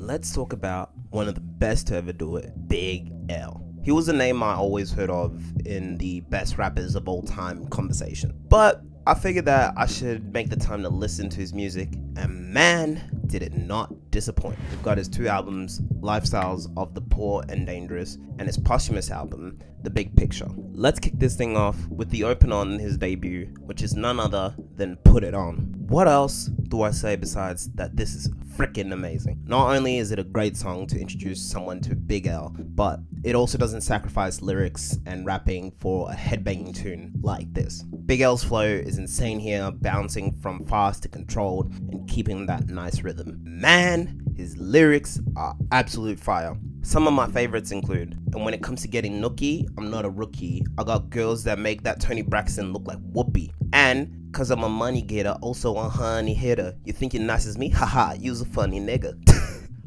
let's talk about one of the best to ever do it, Big L. He was a name I always heard of in the best rappers of all time conversation. But I figured that I should make the time to listen to his music, and man, did it not disappoint. We've got his two albums, Lifestyles of the Poor and Dangerous, and his posthumous album, The Big Picture. Let's kick this thing off with the open on his debut, which is none other than Put It On. What else do I say besides that this is freaking amazing? Not only is it a great song to introduce someone to Big L, but it also doesn't sacrifice lyrics and rapping for a headbanging tune like this. Big L's flow is insane here, bouncing from fast to controlled and keeping that nice rhythm. Man, his lyrics are absolute fire. Some of my favorites include, and when it comes to getting nookie, I'm not a rookie. I got girls that make that Tony Braxton look like Whoopi. And cause I'm a money getter, also a honey hitter. You think you're nice as me? Haha, you's a funny nigga.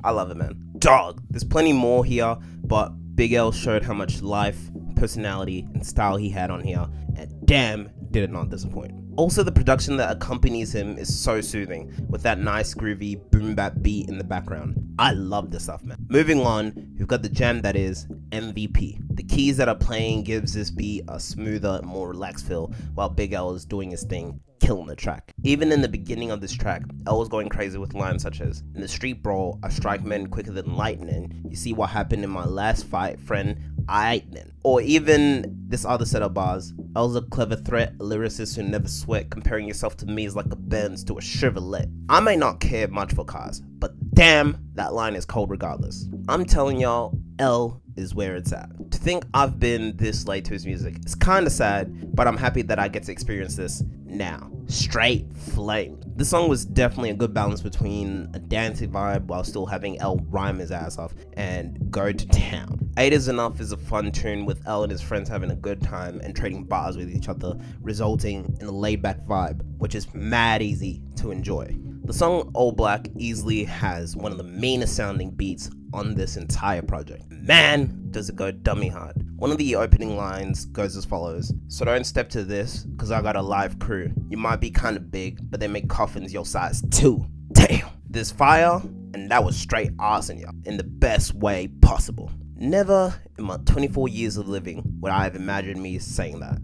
I love it, man. Dog. There's plenty more here, but Big L showed how much life, personality, and style he had on here, and damn, did it not disappoint. Also, the production that accompanies him is so soothing, with that nice groovy boom bap beat in the background. I love this stuff, man. Moving on, we've got the gem that is MVP. The keys that are playing gives this beat a smoother, more relaxed feel, while Big L is doing his thing, killing the track. Even in the beginning of this track, L was going crazy with lines such as, in the street brawl, I strike men quicker than lightning. You see what happened in my last fight, friend? Then. Or even this other set of bars, L's a clever threat, a lyricist who never sweat, comparing yourself to me is like a Benz to a Chevrolet. I may not care much for cars, but damn, that line is cold regardless. I'm telling y'all, L is where it's at. To think I've been this late to his music, it's kinda sad, but I'm happy that I get to experience this now. Straight flame. This song was definitely a good balance between a dancey vibe while still having L rhyme his ass off and go to town. 8 is Enough is a fun tune with L and his friends having a good time and trading bars with each other, resulting in a laid back vibe, which is mad easy to enjoy. The song All Black easily has one of the meanest sounding beats on this entire project. Man, does it go dummy hard. One of the opening lines goes as follows: so don't step to this, cause I got a live crew. You might be kinda big, but they make coffins your size too. Damn. There's fire, and that was straight arson, y'all, in the best way possible. Never in my 24 years of living would I have imagined me saying that.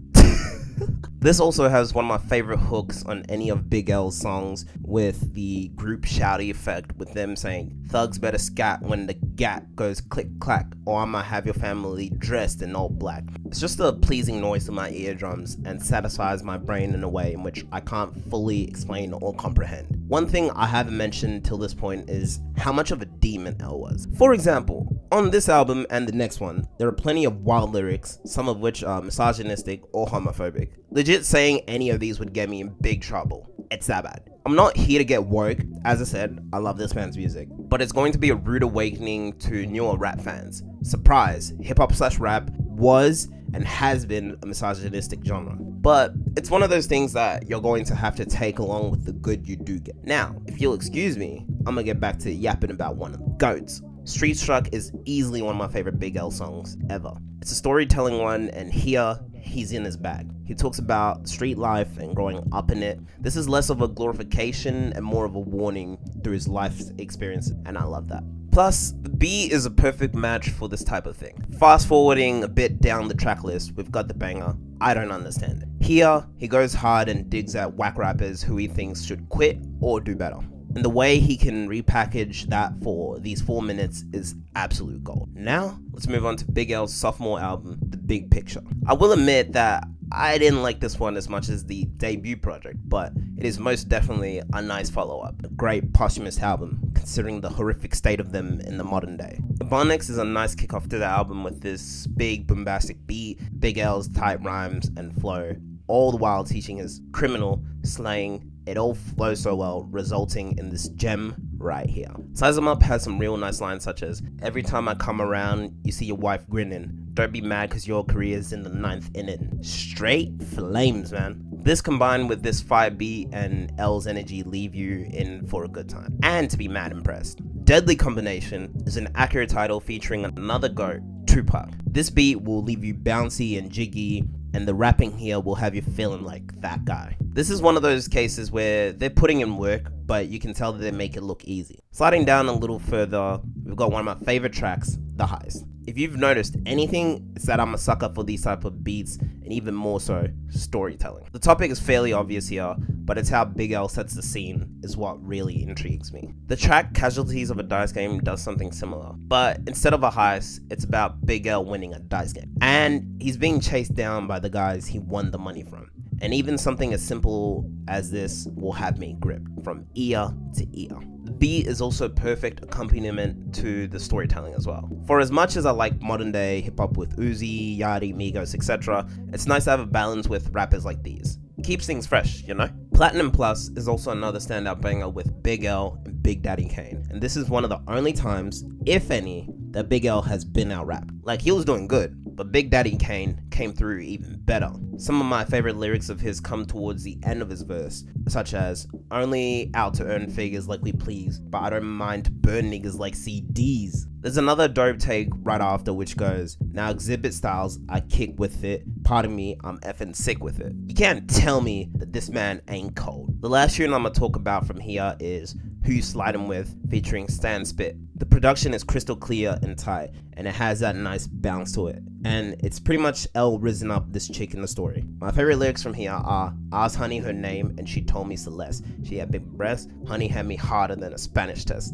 This also has one of my favorite hooks on any of Big L's songs, with the group shouty effect with them saying, thugs better scat when the gat goes click clack, or I might have your family dressed in all black. It's just a pleasing noise to my eardrums and satisfies my brain in a way in which I can't fully explain or comprehend. One thing I haven't mentioned till this point is how much of a demon L was. For example, on this album and the next one, there are plenty of wild lyrics, some of which are misogynistic or homophobic. Legit saying any of these would get me in big trouble. It's that bad. I'm not here to get woke. As I said, I love this man's music, but it's going to be a rude awakening to newer rap fans. Surprise, hip-hop/rap was and has been a misogynistic genre. But it's one of those things that you're going to have to take along with the good you do get. Now, if you'll excuse me, I'm gonna get back to yapping about one of the GOATs. Street Struck is easily one of my favorite Big L songs ever. It's a storytelling one, and here, he's in his bag. He talks about street life and growing up in it. This is less of a glorification and more of a warning through his life experience, and I love that. Plus, the beat is a perfect match for this type of thing. Fast forwarding a bit down the track list, we've got the banger, I Don't Understand It. Here, he goes hard and digs at whack rappers who he thinks should quit or do better. And the way he can repackage that for these 4 minutes is absolute gold. Now, let's move on to Big L's sophomore album, The Big Picture. I will admit that I didn't like this one as much as the debut project, but it is most definitely a nice follow-up. A great posthumous album, considering the horrific state of them in the modern day. Ebonics is a nice kickoff to the album with this big bombastic beat, Big L's tight rhymes and flow, all the while teaching his criminal slang. It all flows so well, resulting in this gem right here. Size 'Em Up has some real nice lines such as, every time I come around, you see your wife grinning. Don't be mad cause your career's in the 9th inning. Straight flames, man. This combined with this fire beat and L's energy leave you in for a good time. And to be mad impressed. Deadly Combination is an accurate title featuring another GOAT, Tupac. This beat will leave you bouncy and jiggy, and the rapping here will have you feeling like that guy. This is one of those cases where they're putting in work, but you can tell that they make it look easy. Sliding down a little further, we've got one of my favorite tracks, The Heist. If you've noticed anything, it's that I'm a sucker for these type of beats, and even more so, storytelling. The topic is fairly obvious here, but it's how bigl sets the scene is what really intrigues me. The track Casualties of a Dice Game does something similar, but instead of a heist, it's about bigl winning a dice game. And he's being chased down by the guys he won the money from. And even something as simple as this will have me gripped from ear to ear. The beat is also perfect accompaniment to the storytelling as well. For as much as I like modern day hip hop with Uzi, Yachty, Migos, etc., it's nice to have a balance with rappers like these. Keeps things fresh, you know? Platinum Plus is also another standout banger with bigl and Big Daddy Kane. And this is one of the only times, if any, that bigl has been out-rapped. Like, he was doing good, but Big Daddy Kane came through even better. Some of my favorite lyrics of his come towards the end of his verse, such as, only out to earn figures like we please, but I don't mind to burn niggas like CDs. There's another dope take right after which goes, now exhibit styles, I kick with it, pardon me, I'm effing sick with it. You can't tell me that this man ain't cold. The last tune I'm gonna talk about from here is Who You Sliding With featuring Stan Spit. The production is crystal clear and tight, and it has that nice bounce to it. And it's pretty much L risen up this chick in the story. My favorite lyrics from here are, asked Honey her name and she told me Celeste. She had big breasts, Honey had me harder than a Spanish test.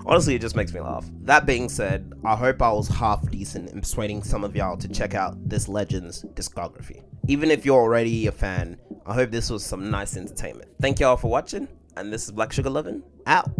Honestly, it just makes me laugh. That being said, I hope I was half decent in persuading some of y'all to check out this legend's discography. Even if you're already a fan, I hope this was some nice entertainment. Thank y'all for watching, and this is Black Sugar Lovin', out.